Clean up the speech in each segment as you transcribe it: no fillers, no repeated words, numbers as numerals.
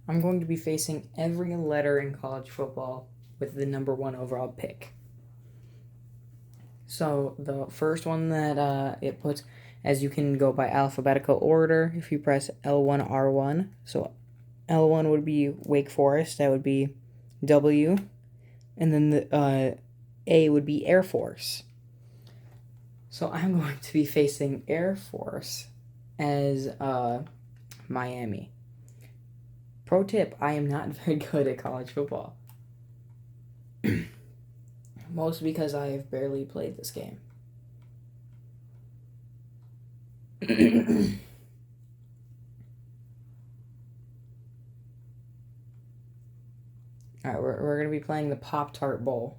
I'm going to be facing every letter in college football with the number 1 overall pick. So the first one that it puts, as you can go by alphabetical order, if you press L1, R1. So L1 would be Wake Forest, that would be W. And then the A would be Air Force. So I'm going to be facing Air Force as Miami. Pro tip, I am not very good at college football. Mostly because I have barely played this game. Alright, we're going to be playing the Pop-Tart Bowl.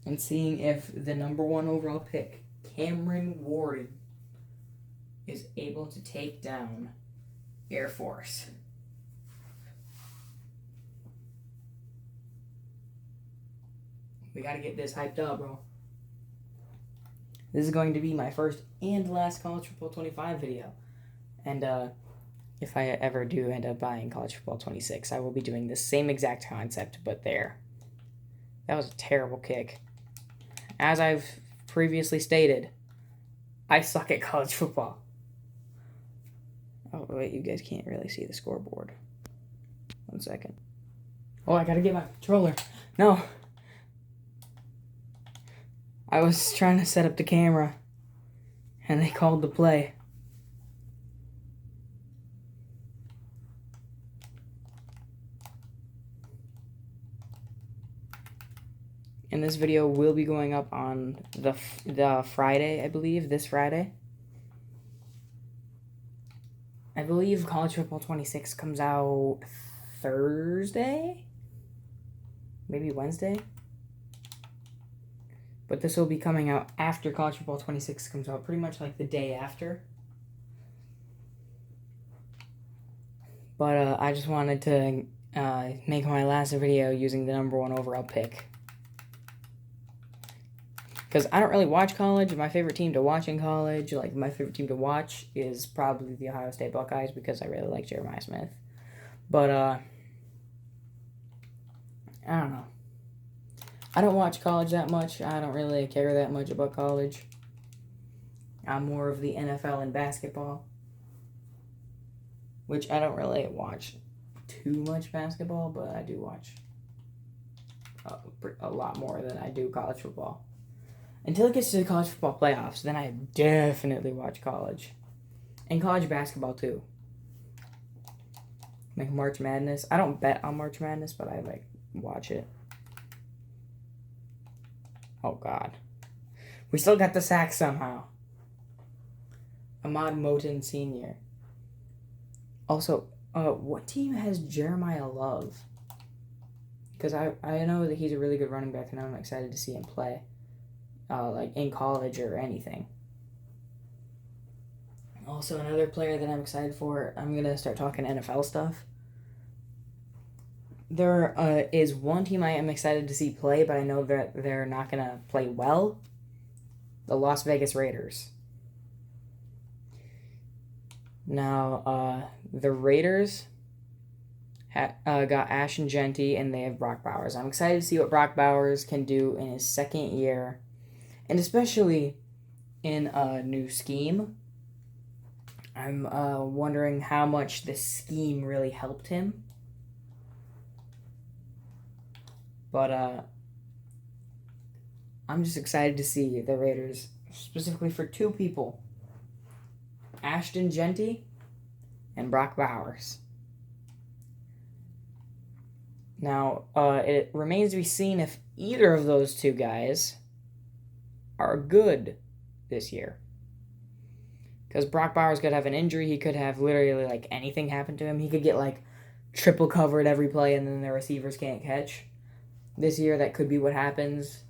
And seeing if the number 1 overall pick, Cameron Warden, is able to take down Air Force. We gotta get this hyped up, bro. This is going to be my first and last College Football 25 video. And if I ever do end up buying College Football 26, I will be doing the same exact concept, but there. That was a terrible kick. As I've previously stated, I suck at college football. Oh, wait, you guys can't really see the scoreboard. 1 second. Oh, I gotta get my controller. No. I was trying to set up the camera, and they called the play. And this video will be going up on the Friday, I believe, this Friday. I believe College Football 26 comes out Thursday? Maybe Wednesday? But this will be coming out after College Football 26 comes out, pretty much like the day after. But I just wanted to make my last video using the number 1 overall pick. Because I don't really watch college. My favorite team to watch in college, my favorite team to watch is probably the Ohio State Buckeyes because I really like Jeremiah Smith. But, I don't know. I don't watch college that much. I don't really care that much about college. I'm more of the NFL and basketball. Which I don't really watch too much basketball, but I do watch a lot more than I do college football. Until it gets to the college football playoffs, then I definitely watch college. And college basketball, too. Like March Madness. I don't bet on March Madness, but I, watch it. Oh, God. We still got the sack somehow. Ahmad Moten Sr. Also, what team has Jeremiah Love? Because I know that he's a really good running back, and I'm excited to see him play. In college or anything. Also, another player that I'm excited for, I'm going to start talking NFL stuff. There is one team I am excited to see play, but I know that they're not going to play well. The Las Vegas Raiders. Now, the Raiders got Ashton Genty, and they have Brock Bowers. I'm excited to see what Brock Bowers can do in his second year. And especially in a new scheme, I'm wondering how much the scheme really helped him. But I'm just excited to see the Raiders, specifically for 2 people. Ashton Genty and Brock Bowers. Now, it remains to be seen if either of those 2 guys are good this year. Because Brock Bowers could have an injury. He could have literally, anything happen to him. He could get, triple covered every play and then the receivers can't catch. This year, that could be what happens.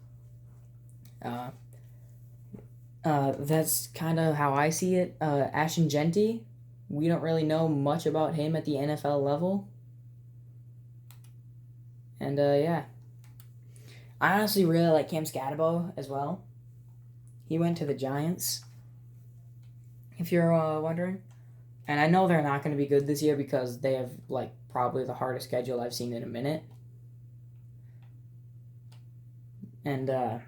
That's kind of how I see it. Ashton Genty, we don't really know much about him at the NFL level. And, yeah. I honestly really like Cam Scatabo as well. He went to the Giants, if you're wondering. And I know they're not going to be good this year because they have, like, probably the hardest schedule I've seen in a minute. And I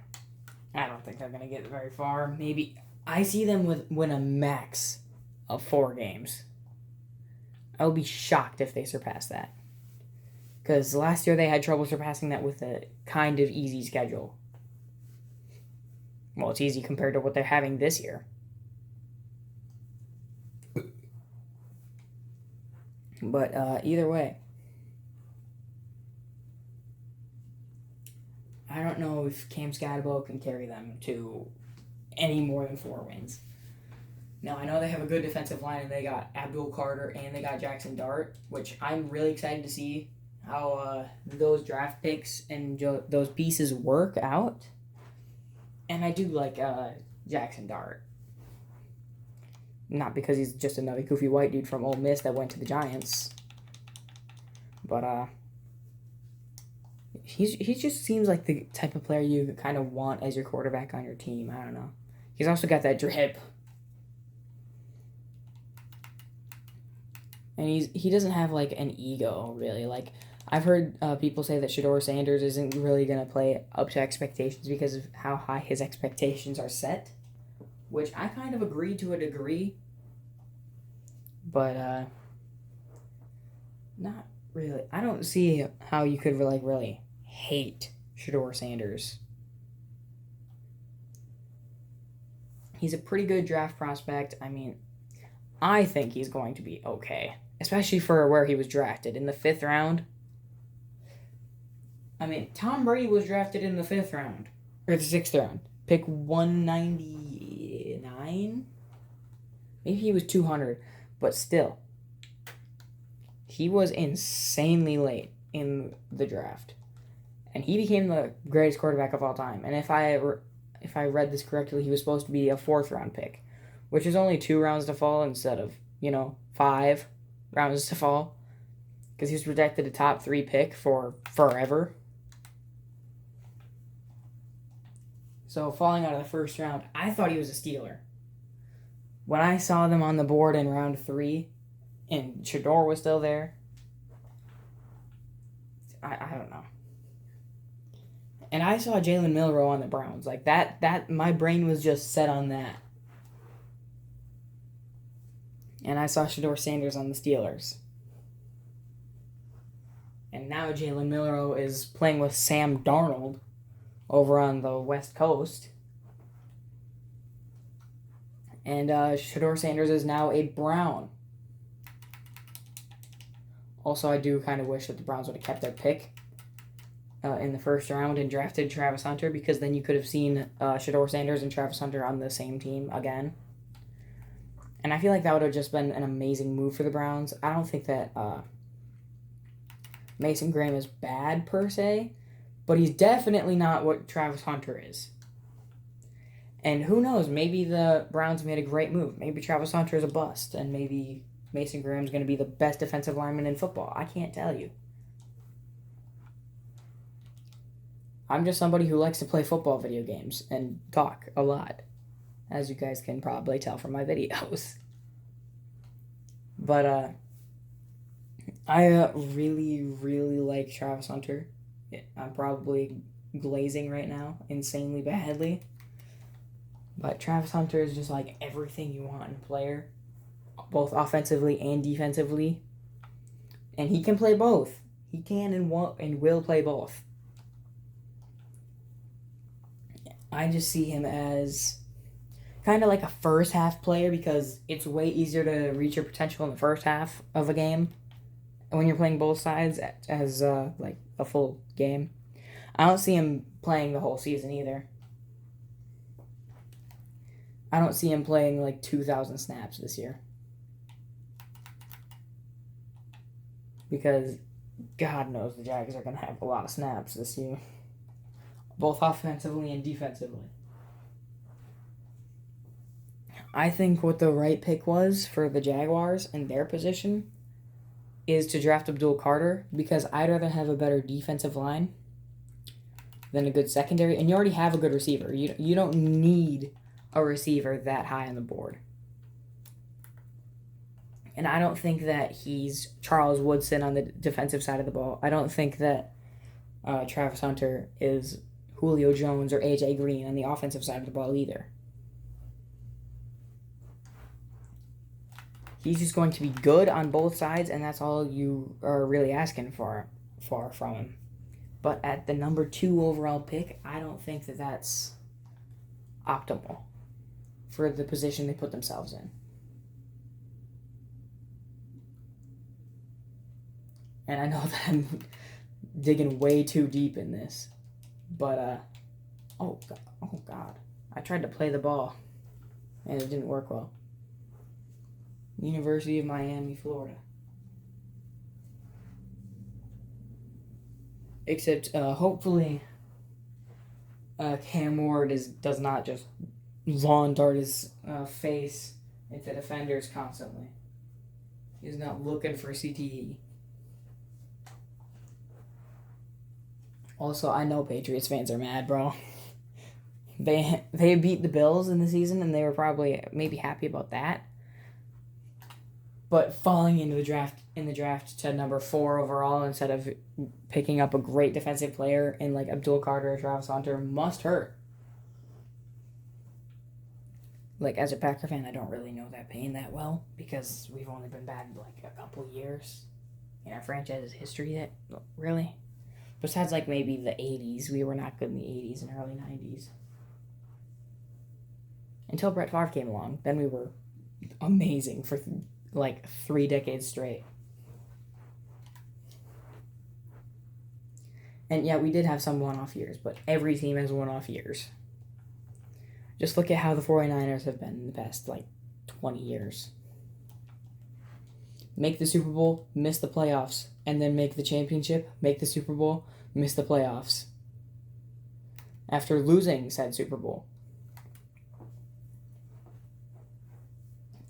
don't think they're going to get very far. Maybe I see them win a max of 4 games. I will be shocked if they surpass that. Because last year they had trouble surpassing that with a kind of easy schedule. Well, it's easy compared to what they're having this year. But either way, I don't know if Cam Scadabo can carry them to any more than 4 wins. Now, I know they have a good defensive line, and they got Abdul Carter and they got Jackson Dart, which I'm really excited to see how those draft picks and those pieces work out. And I do like Jackson Dart. Not because he's just another goofy white dude from Ole Miss that went to the Giants. But he just seems like the type of player you kind of want as your quarterback on your team. I don't know. He's also got that drip. And he doesn't have, like, an ego, really. Like, I've heard people say that Shedeur Sanders isn't really going to play up to expectations because of how high his expectations are set, which I kind of agree to a degree, but not really. I don't see how you could really hate Shedeur Sanders. He's a pretty good draft prospect. I mean, I think he's going to be okay, especially for where he was drafted in the 5th round. I mean, Tom Brady was drafted in the 5th round, or the 6th round. Pick 199? Maybe he was 200, but still. He was insanely late in the draft. And he became the greatest quarterback of all time. And if I read this correctly, he was supposed to be a 4th round pick, which is only 2 rounds to fall instead of, 5 rounds to fall. Because he was projected a top 3 pick for forever. So falling out of the 1st round, I thought he was a Steeler. When I saw them on the board in round 3, and Shedeur was still there, I don't know. And I saw Jalen Milroe on the Browns. Like, that my brain was just set on that. And I saw Shedeur Sanders on the Steelers. And now Jalen Milroe is playing with Sam Darnold over on the West Coast. And Shedeur Sanders is now a Brown. Also, I do kind of wish that the Browns would have kept their pick in the 1st round and drafted Travis Hunter, because then you could have seen Shedeur Sanders and Travis Hunter on the same team again. And I feel like that would have just been an amazing move for the Browns. I don't think that Mason Graham is bad per se, but he's definitely not what Travis Hunter is. And who knows, maybe the Browns made a great move. Maybe Travis Hunter is a bust, and maybe Mason Graham's going to be the best defensive lineman in football. I can't tell you. I'm just somebody who likes to play football video games and talk a lot, as you guys can probably tell from my videos. But I really, really like Travis Hunter. I'm probably glazing right now insanely badly. But Travis Hunter is just like everything you want in a player, both offensively and defensively. And he can play both. He can and will play both. I just see him as kind of like a first half player, because it's way easier to reach your potential in the first half of a game when you're playing both sides as like a full game. I don't see him playing the whole season either. I don't see him playing like 2,000 snaps this year. Because God knows the Jags are going to have a lot of snaps this year, both offensively and defensively. I think what the right pick was for the Jaguars in their position is to draft Abdul Carter, because I'd rather have a better defensive line than a good secondary, and you already have a good receiver. You don't need a receiver that high on the board. And I don't think that he's Charles Woodson on the defensive side of the ball. I don't think that Travis Hunter is Julio Jones or A.J. Green on the offensive side of the ball either. He's just going to be good on both sides, and that's all you are really asking for from him. But at the number 2 overall pick, I don't think that that's optimal for the position they put themselves in. And I know that I'm digging way too deep in this. But, oh God. I tried to play the ball, and it didn't work well. University of Miami, Florida. Except, hopefully, Cam Ward does not just lawn dart his face into defenders constantly. He's not looking for CTE. Also, I know Patriots fans are mad, bro. They beat the Bills in the season, and they were probably maybe happy about that. But falling into the draft to number 4 overall instead of picking up a great defensive player in like Abdul Carter or Travis Hunter must hurt. Like, as a Packer fan, I don't really know that pain that well because we've only been bad like a couple years in our franchise's history. That really, besides like maybe the 80s, we were not good in the 80s and early 90s. Until Brett Favre came along, then we were amazing for like 3 decades straight. And yeah, we did have some one-off years, but every team has one-off years. Just look at how the 49ers have been in the past, like, 20 years. Make the Super Bowl, miss the playoffs, and then make the championship, make the Super Bowl, miss the playoffs. After losing said Super Bowl.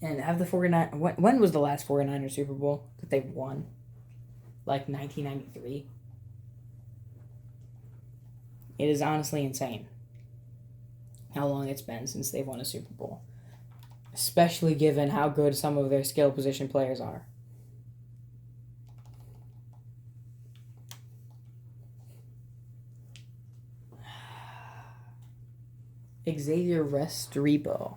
And have the 49ers... When was the last 49ers Super Bowl that they won? Like 1993? It is honestly insane how long it's been since they've won a Super Bowl. Especially given how good some of their skill position players are. Xavier Restrepo.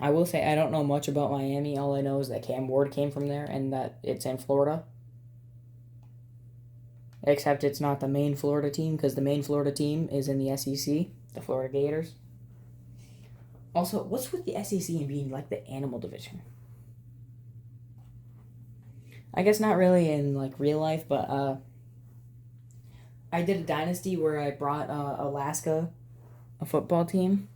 I will say I don't know much about Miami. All I know is that Cam Ward came from there and that it's in Florida. Except it's not the main Florida team because the main Florida team is in the SEC, the Florida Gators. Also, what's with the SEC and being like the animal division? I guess not really in like real life, but I did a dynasty where I brought Alaska, a football team.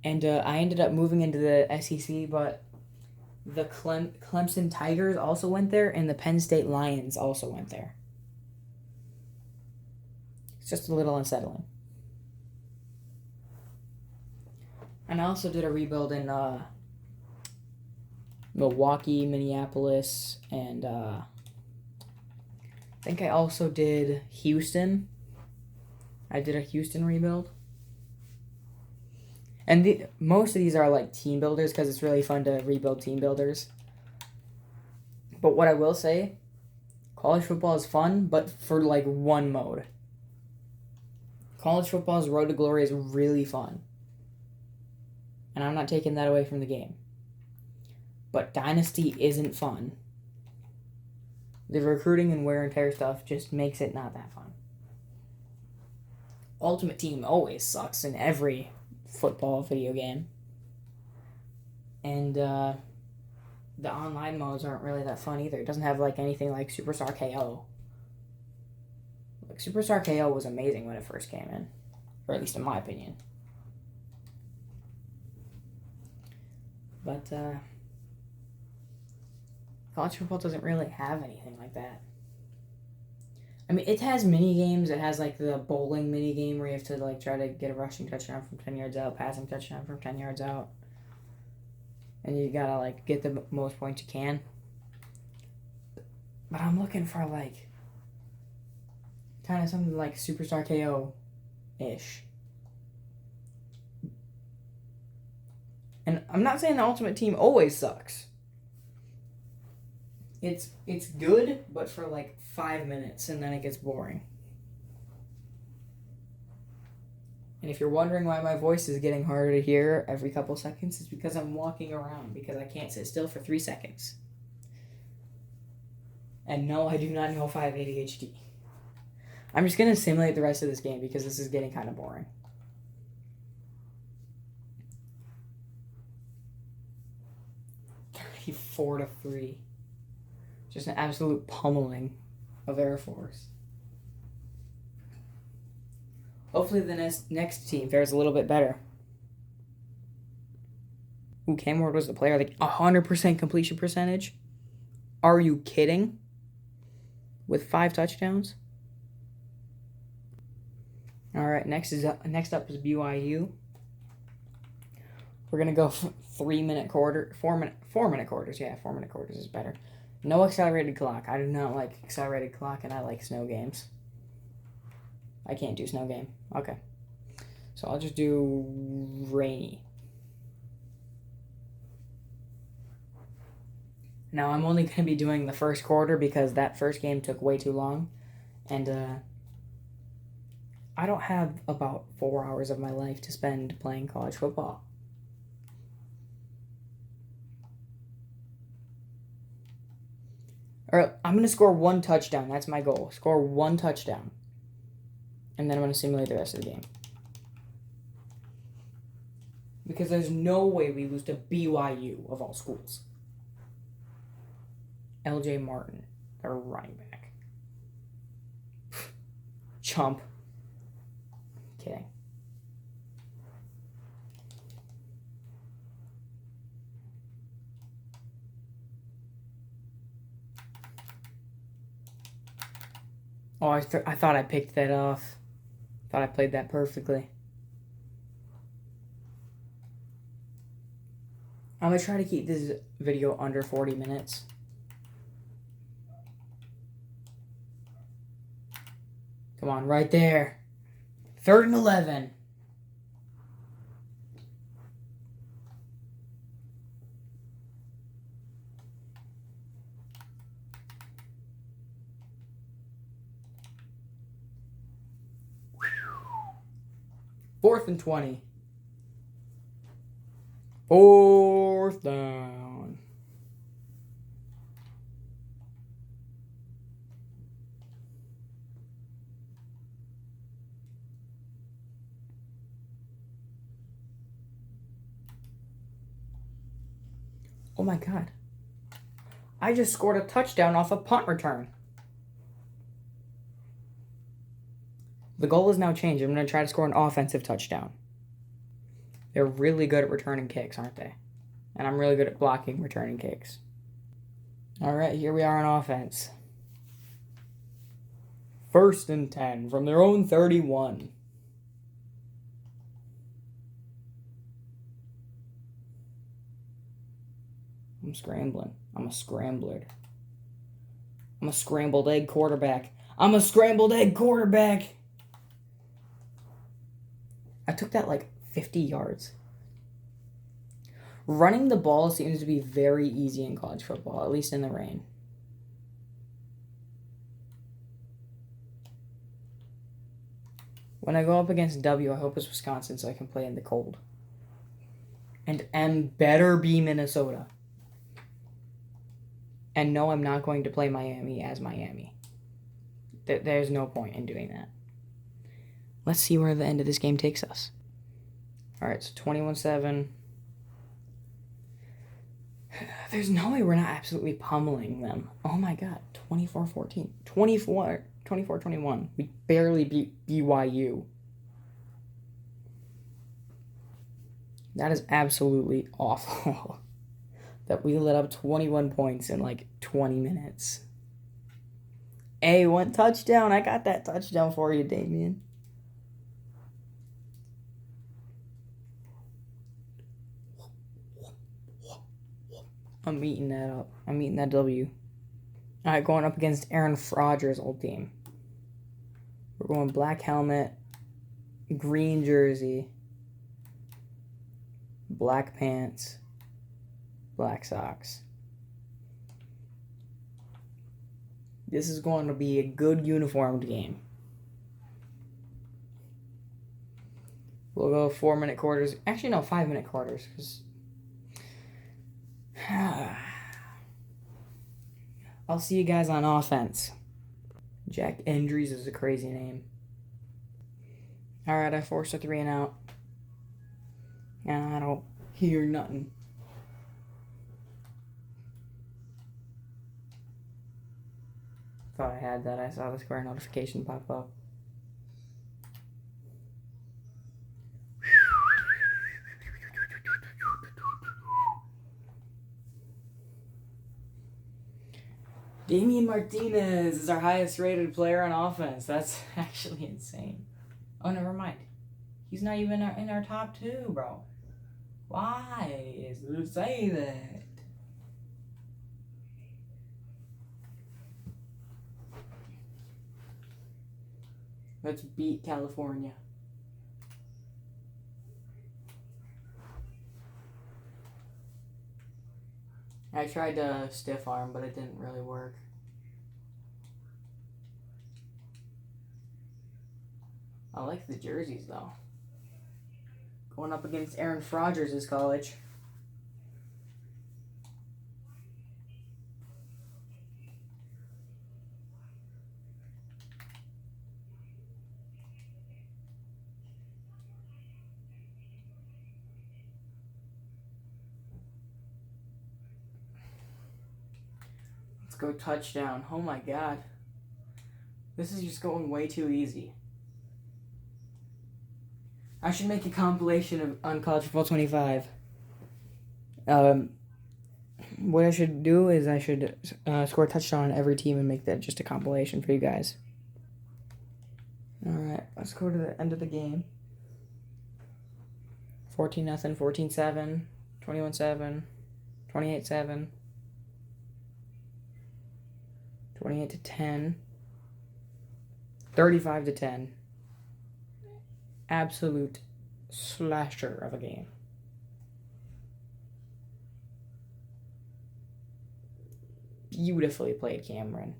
And I ended up moving into the SEC, but the Clemson Tigers also went there, and the Penn State Lions also went there. It's just a little unsettling. And I also did a rebuild in Milwaukee, Minneapolis, and I think I also did Houston. I did a Houston rebuild. And most of these are like team builders because it's really fun to rebuild team builders. But what I will say, college football is fun, but for like one mode. College football's Road to Glory is really fun. And I'm not taking that away from the game. But Dynasty isn't fun. The recruiting and wear and tear stuff just makes it not that fun. Ultimate Team always sucks in every football video game. And the online modes aren't really that fun either. It doesn't have like anything like Superstar KO. Like Superstar KO was amazing when it first came in. Or at least in my opinion. But college football doesn't really have anything like that. I mean, it has mini games. It has like the bowling mini game where you have to like try to get a rushing touchdown from 10 yards out, passing touchdown from 10 yards out, and you gotta like get the most points you can. But I'm looking for like kind of something like Superstar KO ish. And I'm not saying the Ultimate Team always sucks. It's good, but for like 5 minutes, and then it gets boring. And if you're wondering why my voice is getting harder to hear every couple seconds, it's because I'm walking around, because I can't sit still for 3 seconds. And no, I do not know if I have ADHD. I'm just going to simulate the rest of this game because this is getting kind of boring. Four to 3. Just an absolute pummeling of Air Force. Hopefully the next team fares a little bit better. Ooh, Cam Ward was the player. Like 100% completion percentage. Are you kidding? With 5 touchdowns. All right, next up is BYU. We're gonna go 4-minute quarters. Yeah, 4-minute quarters is better. No accelerated clock. I do not like accelerated clock, and I like snow games. I can't do snow game. Okay, so I'll just do rainy. Now I'm only gonna be doing the first quarter because that first game took way too long, and I don't have about 4 hours of my life to spend playing college football. All right, I'm going to score 1 touchdown. That's my goal. Score 1 touchdown. And then I'm going to simulate the rest of the game. Because there's no way we lose to BYU of all schools. LJ Martin, our running back. Chump. Kidding. Oh, I thought I picked that off. Thought I played that perfectly. I'm going to try to keep this video under 40 minutes. Come on, right there. 3rd and 11. Fourth and 20. 4th down. Oh my God. I just scored a touchdown off a punt return. The goal is now changed. I'm going to try to score an offensive touchdown. They're really good at returning kicks, aren't they? And I'm really good at blocking returning kicks. All right, here we are on offense. 1st and 10 from their own 31. I'm scrambling. I'm a scrambler. I'm a scrambled egg quarterback. I'm a scrambled egg quarterback. I took that like 50 yards. Running the ball seems to be very easy in college football, at least in the rain. When I go up against W, I hope it's Wisconsin so I can play in the cold. And M better be Minnesota. And no, I'm not going to play Miami as Miami. There's no point in doing that. Let's see where the end of this game takes us. All right, so 21-7. There's no way we're not absolutely pummeling them. Oh my God, 24-14. 24-21. We barely beat BYU. That is absolutely awful. That we let up 21 points in like 20 minutes. Hey, 1 touchdown. I got that touchdown for you, Damien. I'm eating that up. I'm eating that W. All right, going up against Aaron Rodgers' old team. We're going black helmet, green jersey, black pants, black socks. This is going to be a good uniformed game. We'll go 4-minute quarters. Actually, no, 5-minute quarters. I'll see you guys on offense. Jack Andrews is a crazy name. Alright, I forced a 3 and out. And I don't hear nothing. Thought I had that. I saw the square notification pop up. Damian Martinez is our highest rated player on offense. That's actually insane. Oh, never mind. He's not even in our top 2, bro. Why is it say that? Let's beat California. I tried to stiff arm, but it didn't really work. I like the jerseys, though. Going up against Aaron Rodgers' college. Let's go touchdown. Oh my god. This is just going way too easy. I should make a compilation of on College Football 25. What I should do is I should score a touchdown on every team and make that just a compilation for you guys. Alright, let's go to the end of the game. 14-0, 14-7, 21-7, 28-7, 28-10, 35-10. Absolute slasher of a game. Beautifully played, Cameron.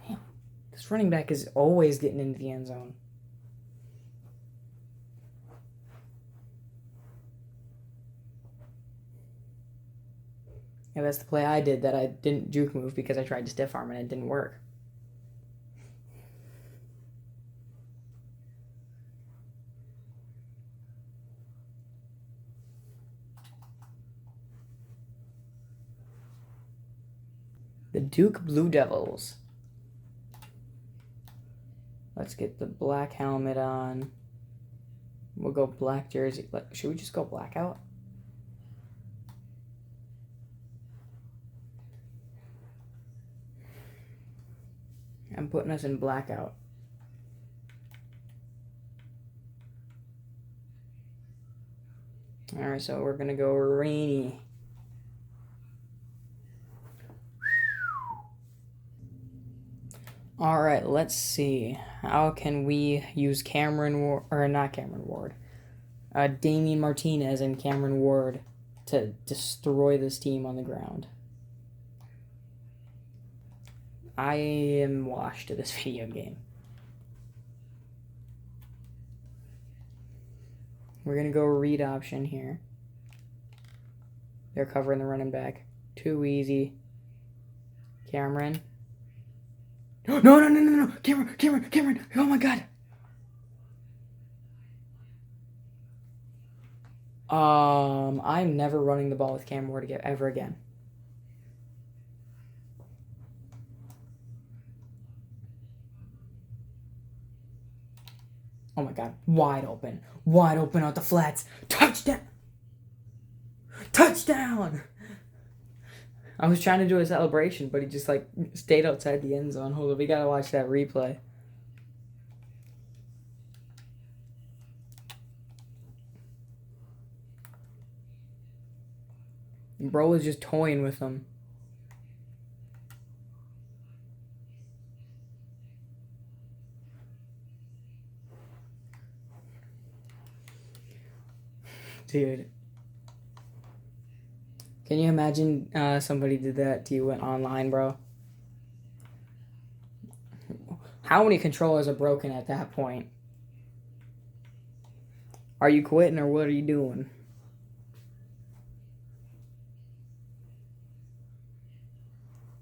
Damn. This running back is always getting into the end zone. Yeah, that's the play I did that I didn't juke move because I tried to stiff arm and it didn't work. The Duke Blue Devils. Let's get the black helmet on. We'll go black jersey. Should we just go blackout? I'm putting us in blackout. Alright, so we're going to go rainy. Alright, let's see. How can we use Damian Martinez and Cameron Ward to destroy this team on the ground? I am washed to this video game. We're going to go read option here. They're covering the running back. Too easy. Cameron. No. Cameron. Oh my god. I'm never running the ball with Cameron Ward ever again. Oh my god. Wide open out the flats. Touchdown! I was trying to do a celebration, but he just stayed outside the end zone. Hold on, we gotta watch that replay. Bro was just toying with him. dude. Can you imagine somebody did that to you online, bro? How many controllers are broken at that point? Are you quitting or what are you doing?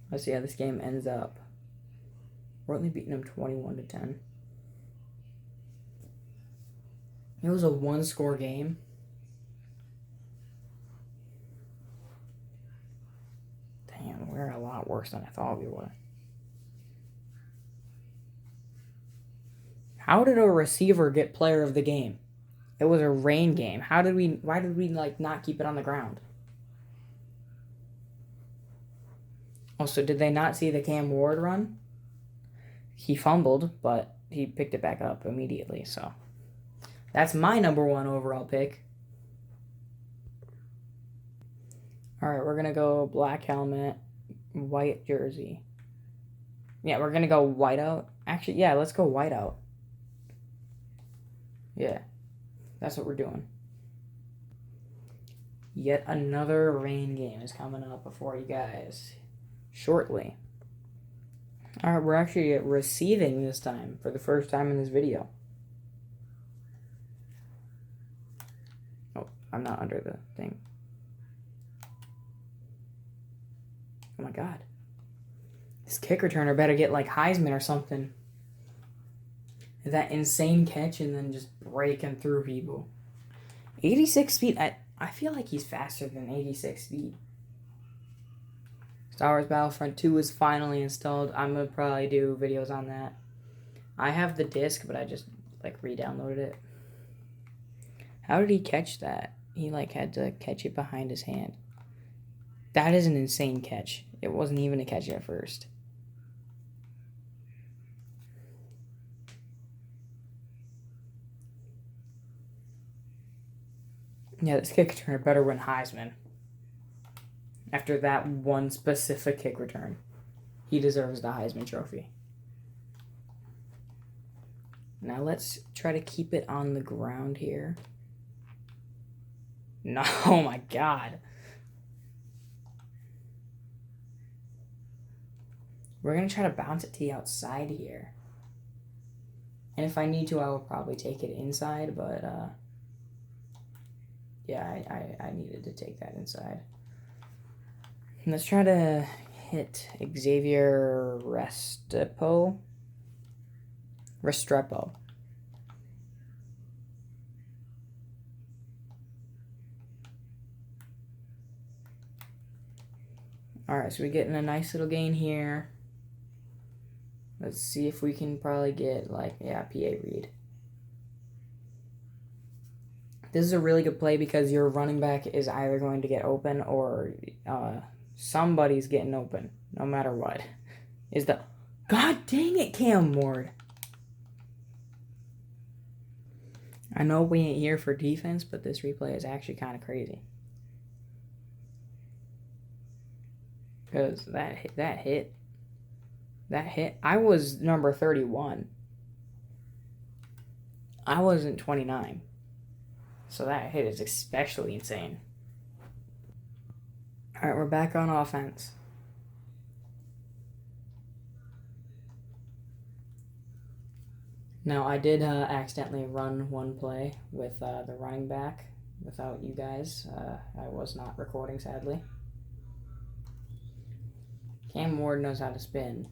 Let's see how this game ends up. We're only beating them 21-10. It was a one-score game. Damn, we're a lot worse than I thought we were. How did a receiver get player of the game? It was a rain game. Why did we like not keep it on the ground? Also, did they not see the Cam Ward run? He fumbled, but he picked it back up immediately, so that's my number 1 overall pick. Alright, we're gonna go black helmet, white jersey. Yeah, we're gonna go whiteout. Actually, yeah, let's go whiteout. Yeah, that's what we're doing. Yet another rain game is coming up before you guys shortly. Alright, we're actually receiving this time for the first time in this video. Oh, I'm not under the thing. Oh my god. This kick returner better get like Heisman or something. That insane catch and then just breaking through people. 86 speed. I feel like he's faster than 86 speed. Star Wars Battlefront 2 is finally installed. I'm going to probably do videos on that. I have the disc, but I just like re-downloaded it. How did he catch that? He like had to catch it behind his hand. That is an insane catch. It wasn't even a catch at first. Yeah, this kick returner better win Heisman. After that one specific kick return, he deserves the Heisman Trophy. Now let's try to keep it on the ground here. No, oh my god. We're going to try to bounce it to the outside here. And if I need to, I will probably take it inside, but yeah, I needed to take that inside. Let's try to hit Xavier Restrepo. Alright, so we're getting a nice little gain here. Let's see if we can probably get, like, yeah, PA read. This is a really good play because your running back is either going to get open or somebody's getting open, no matter what. God dang it, Cam Ward. I know we ain't here for defense, but this replay is actually kind of crazy. Because that hit. I was number 31. I wasn't 29. So that hit is especially insane. Alright, we're back on offense. Now, I did accidentally run one play with the running back without you guys. I was not recording, sadly. Cam Ward knows how to spin.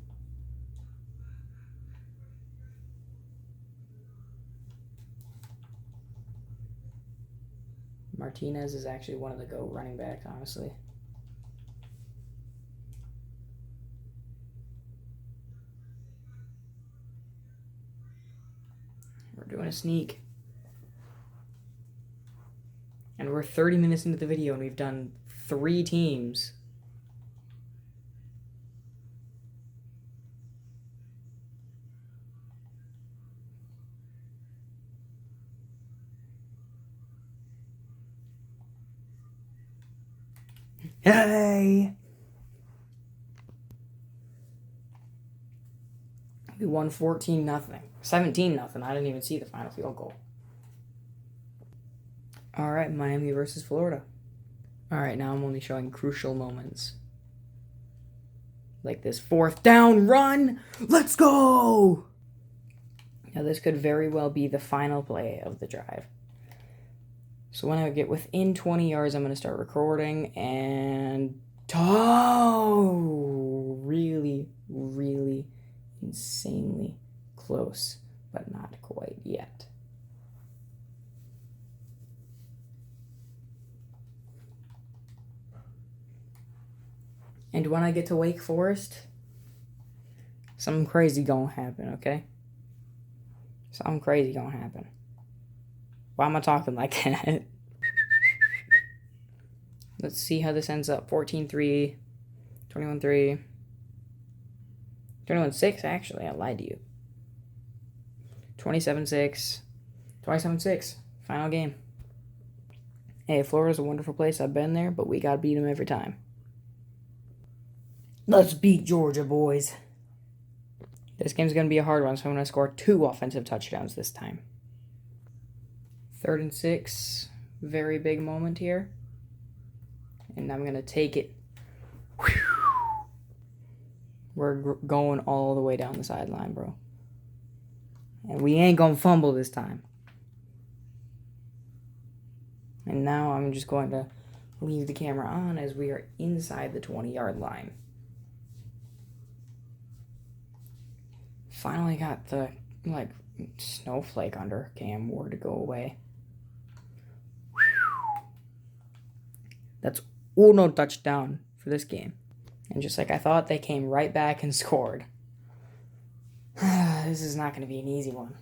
Martinez is actually one of the GOAT running backs, honestly. We're doing a sneak. And we're 30 minutes into the video and we've done 3 teams. Hey! We won 14-0. 17-0. I didn't even see the final field goal. All right, Miami versus Florida. All right, now I'm only showing crucial moments. Like this 4th down run. Let's go! Now this could very well be the final play of the drive. So when I get within 20 yards, I'm going to start recording, and really, really insanely close, but not quite yet. And when I get to Wake Forest, something crazy gonna happen, okay? Something crazy gonna happen. Why am I talking like that? Let's see how this ends up. 14-3, 21-3, 21-6, actually. I lied to you. 27-6, 27-6. Final game. Hey, Florida's a wonderful place. I've been there, but we gotta beat them every time. Let's beat Georgia, boys. This game's going to be a hard one, so I'm going to score 2 offensive touchdowns this time. 3rd and 6. Very big moment here. And I'm going to take it. We're going all the way down the sideline, bro. And we ain't going to fumble this time. And now I'm just going to leave the camera on as we are inside the 20-yard line. Finally got the, snowflake under Cam Ward to go away. That's uno touchdown for this game. And just like I thought, they came right back and scored. This is not going to be an easy one.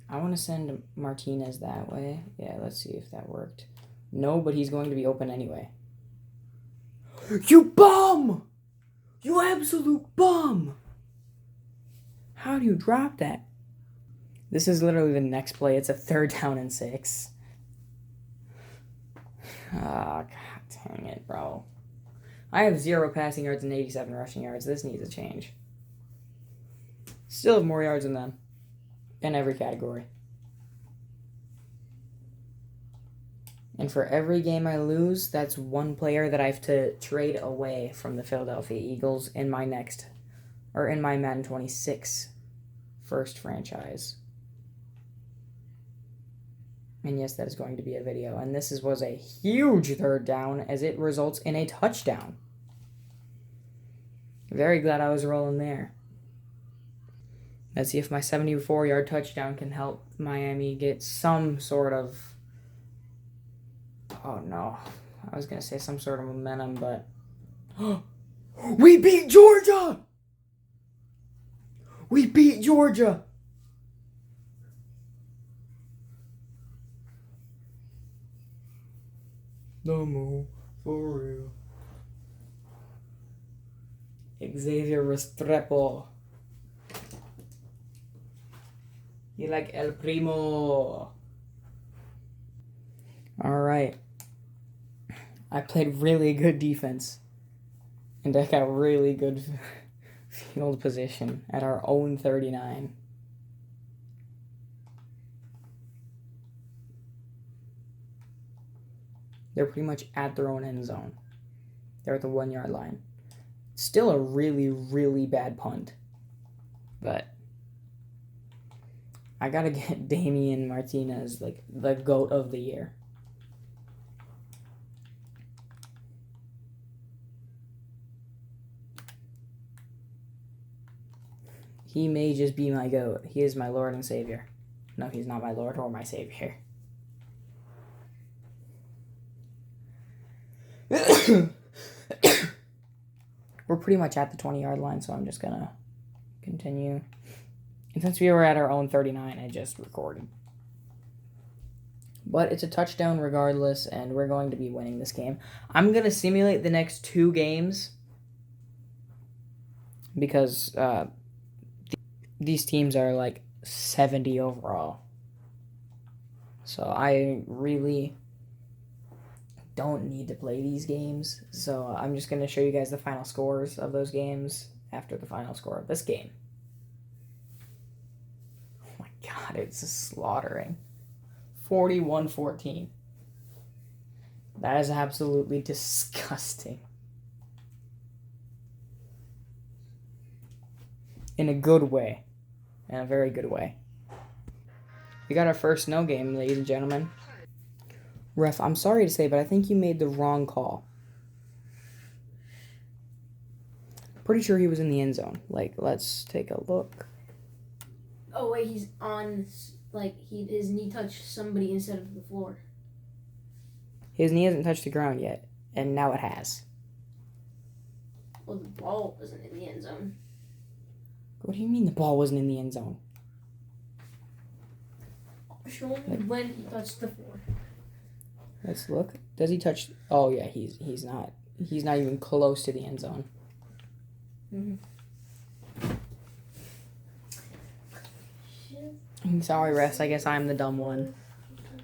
I want to send Martinez that way. Yeah, let's see if that worked. No, but he's going to be open anyway. You bum! You absolute bum! How do you drop that? This is literally the next play. It's a 3rd down and 6. Ah, god dang it, bro. I have 0 passing yards and 87 rushing yards. This needs a change. Still have more yards than them. In every category. And for every game I lose, that's 1 player that I have to trade away from the Philadelphia Eagles in my Madden 26 first franchise. And yes, that is going to be a video. And this was a huge 3rd down as it results in a touchdown. Very glad I was rolling there. Let's see if my 74-yard touchdown can help Miami get some sort of... Oh, no. I was going to say some sort of momentum, but... We beat Georgia! We beat Georgia! No more, for real. Xavier Restrepo. You like El Primo. Alright. I played really good defense. And I got really good field position at our own 39. They're pretty much at their own end zone. They're at the 1-yard line. Still a really, really bad punt. But I gotta get Damian Martinez, like, the GOAT of the year. He may just be my GOAT. He is my Lord and Savior. No, he's not my Lord or my Savior. We're pretty much at the 20-yard line, so I'm just gonna continue. And since we were at our own 39, I just recorded. But it's a touchdown regardless, and we're going to be winning this game. I'm going to simulate the next 2 games because these teams are like 70 overall. So I really don't need to play these games. So I'm just going to show you guys the final scores of those games after the final score of this game. Oh my god. God, it's a slaughtering. 41-14. That is absolutely disgusting. In a good way. In a very good way. We got our first snow game, ladies and gentlemen. Ref, I'm sorry to say, but I think you made the wrong call. Pretty sure he was in the end zone. Like, let's take a look. Oh, wait, he's on, like, his knee touched somebody instead of the floor. His knee hasn't touched the ground yet, and now it has. Well, the ball wasn't in the end zone. What do you mean the ball wasn't in the end zone? Show me when he touched the floor. Let's look. Does he touch? Oh yeah, he's not even close to the end zone. Mm-hmm. I'm sorry, refs. I guess I'm the dumb one.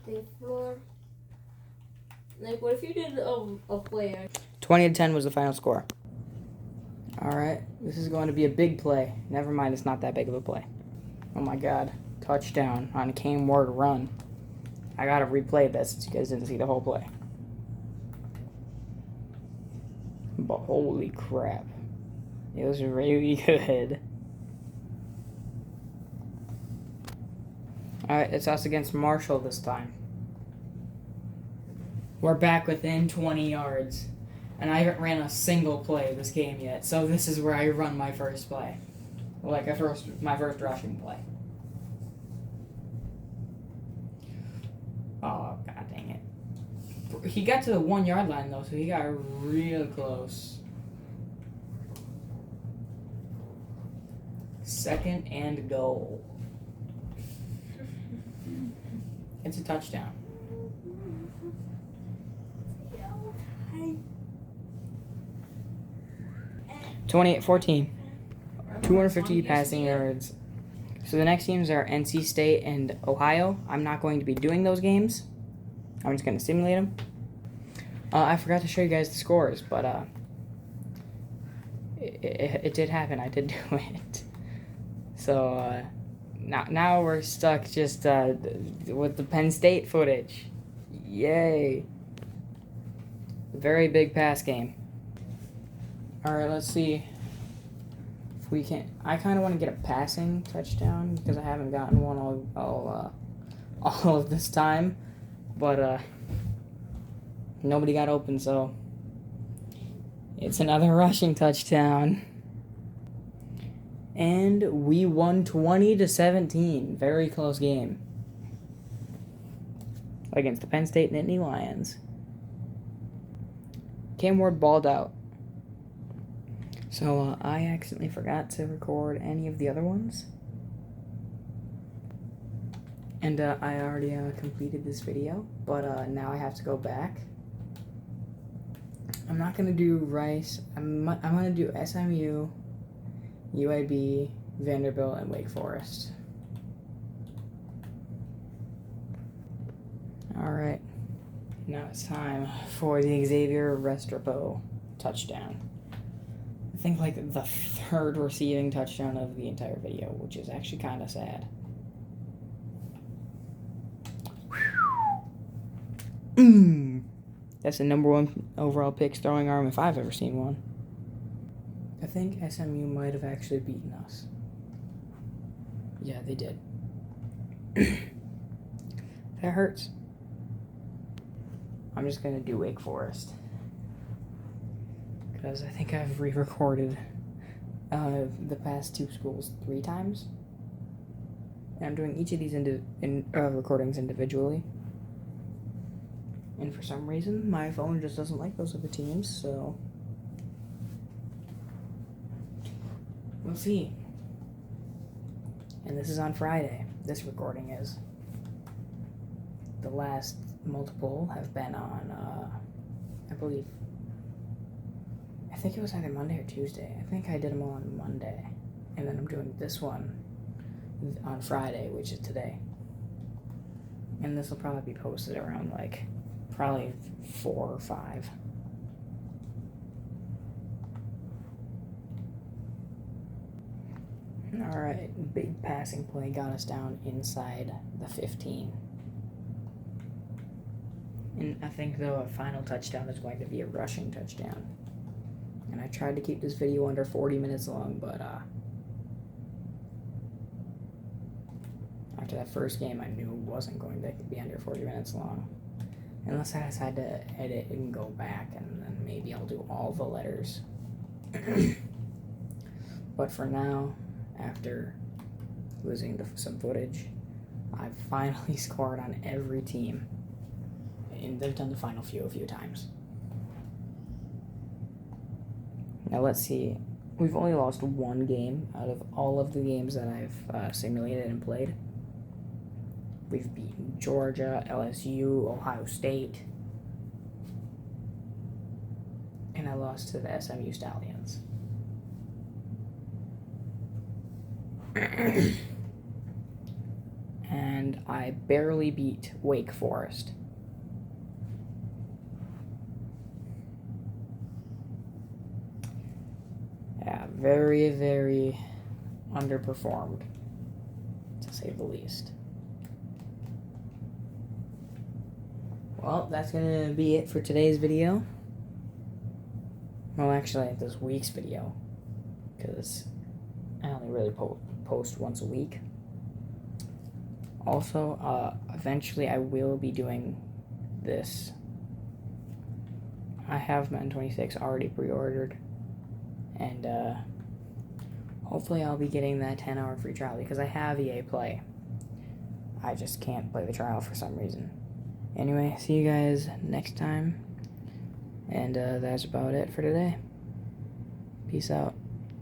The floor. Like, what if you did a play? 20-10 was the final score. All right, this is going to be a big play. Never mind, it's not that big of a play. Oh my God, touchdown on Cam Ward run. I gotta replay this since you guys didn't see the whole play. But holy crap, it was really good. All right, it's us against Marshall this time. We're back within 20 yards. And I haven't ran a single play this game yet, so this is where I run my first play. Like, my first rushing play. Oh, god dang it. He got to the 1 yard line, though, so he got real close. 2nd and goal. It's a touchdown. 28-14. 250 passing yards. So the next teams are NC State and Ohio. I'm not going to be doing those games. I'm just going to simulate them. I forgot to show you guys the scores, but it did happen. I did do it. So now we're stuck just with the Penn State footage. Yay. Very big pass game. Alright, let's see if we can. I kind of want to get a passing touchdown because I haven't gotten one all of this time. But nobody got open, so it's another rushing touchdown. And we won 20-17. Very close game against the Penn State Nittany Lions. Cam Ward balled out. So, I accidentally forgot to record any of the other ones. And, I already completed this video, but, now I have to go back. I'm not gonna do Rice. I'm gonna do SMU, UAB, Vanderbilt, and Wake Forest. Alright. Now it's time for the Xavier Restrepo touchdown. I think like the third receiving touchdown of the entire video, which is actually kind of sad. That's the #1 overall picks throwing arm if I've ever seen one. I think SMU might have actually beaten us. Yeah, they did. That hurts. I'm just gonna do Wake Forest. Because I think I've re-recorded the past 2 schools 3 times. And I'm doing each of these recordings individually. And for some reason, my phone just doesn't like those other teams, so we'll see. And this is on Friday. This recording is. The last multiple have been on, I believe, I think it was either Monday or Tuesday. I think I did them all on Monday. And then I'm doing this one on Friday, which is today. And this will probably be posted around, like, probably 4 or 5. Alright, big passing play got us down inside the 15. And I think, though, a final touchdown is going to be a rushing touchdown. And I tried to keep this video under 40 minutes long, but after that first game, I knew it wasn't going to be under 40 minutes long. Unless I decide to edit and go back, and then maybe I'll do all the letters. But for now, after losing some footage, I've finally scored on every team. And they've done the final few a few times. Now let's see. We've only lost one game out of all of the games that I've simulated and played. We've beaten Georgia, LSU, Ohio State, and I lost to the SMU Stallions. And I barely beat Wake Forest. Yeah, very, very underperformed, to say the least. Well, that's going to be it for today's video. Well, actually, this week's video, because I only really post once a week. Also, eventually I will be doing this. I have Madden 26 already pre-ordered, and hopefully I'll be getting that 10-hour free trial, because I have EA Play. I just can't play the trial for some reason. Anyway, see you guys next time, and that's about it for today. Peace out.